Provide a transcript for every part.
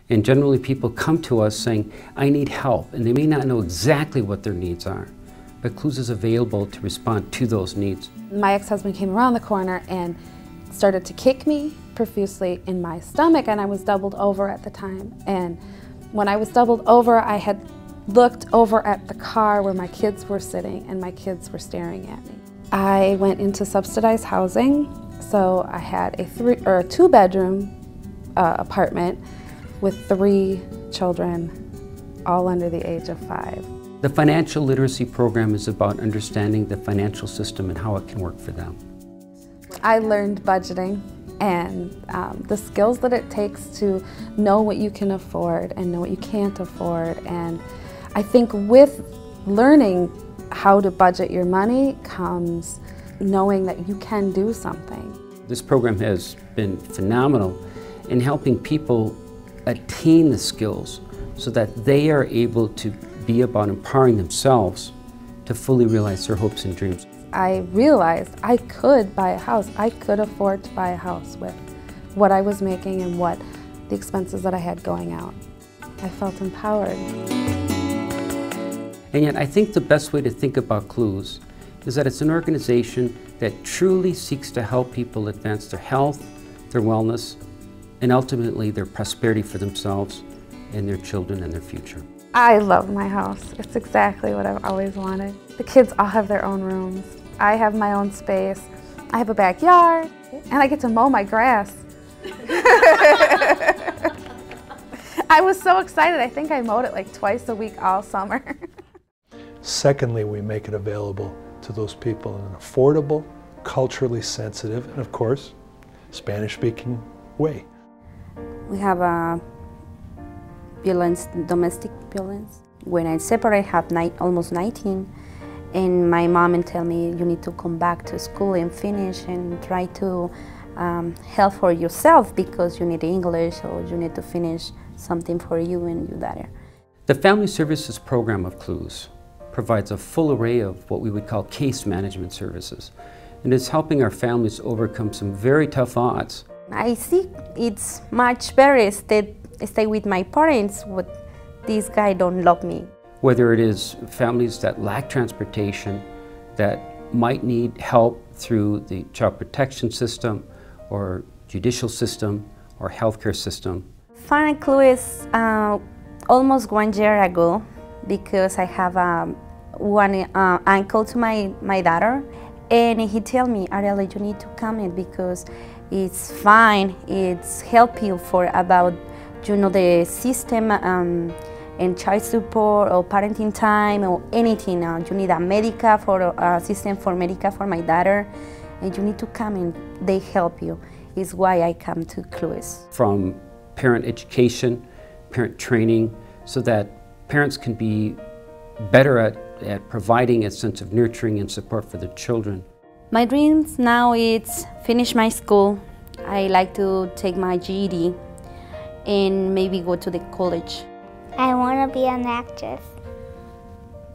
And generally people come to us saying, I need help, and they may not know exactly what their needs are, but Clues is available to respond to those needs. My ex-husband came around the corner and started to kick me profusely in my stomach, and I was doubled over at the time. And when I was doubled over, I had looked over at the car where my kids were sitting, and my kids were staring at me. I went into subsidized housing, so I had a two-bedroom apartment with 3 children, all under the age of 5. The financial literacy program is about understanding the financial system and how it can work for them. I learned budgeting and the skills that it takes to know what you can afford and know what you can't afford. And I think with learning how to budget your money comes knowing that you can do something. This program has been phenomenal in helping people attain the skills so that they are able to be about empowering themselves to fully realize their hopes and dreams. I realized I could buy a house. I could afford to buy a house with what I was making and what the expenses that I had going out. I felt empowered. And yet I think the best way to think about Clues is that it's an organization that truly seeks to help people advance their health, their wellness, and ultimately their prosperity for themselves and their children and their future. I love my house. It's exactly what I've always wanted. The kids all have their own rooms. I have my own space. I have a backyard, and I get to mow my grass. I was so excited. I think I mowed it like twice a week all summer. Secondly, we make it available to those people in an affordable, culturally sensitive, and of course, Spanish-speaking way. We have domestic violence. When I separate, I have almost 19, and my mom tell me, you need to come back to school and finish and try to help for yourself because you need English or you need to finish something for you and your daughter. The Family Services program of Clues provides a full array of what we would call case management services, and it's helping our families overcome some very tough odds. I see it's much better stay with my parents, but this guy don't love me. Whether it is families that lack transportation, that might need help through the child protection system or judicial system or healthcare system. Found Clues almost 1 year ago because I have one uncle to my daughter, and he tell me, Ariela, you need to come in because it's fine, it's help you for about, you know, the system and child support or parenting time or anything. You need a system for medical for my daughter, and you need to come and they help you. Is why I come to Clues. From parent education, parent training, so that parents can be better at providing a sense of nurturing and support for their children. My dreams now is finish my school. I like to take my GED and maybe go to the college. I want to be an actress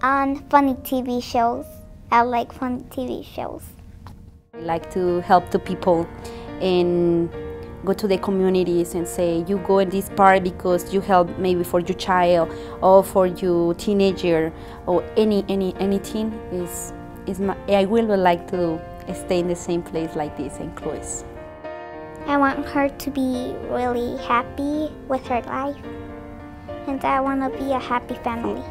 on funny TV shows. I like funny TV shows. I like to help the people and go to the communities and say, you go in this part because you help maybe for your child or for your teenager or anything I will like to stay in the same place like this in Clues. I want her to be really happy with her life, and I want to be a happy family.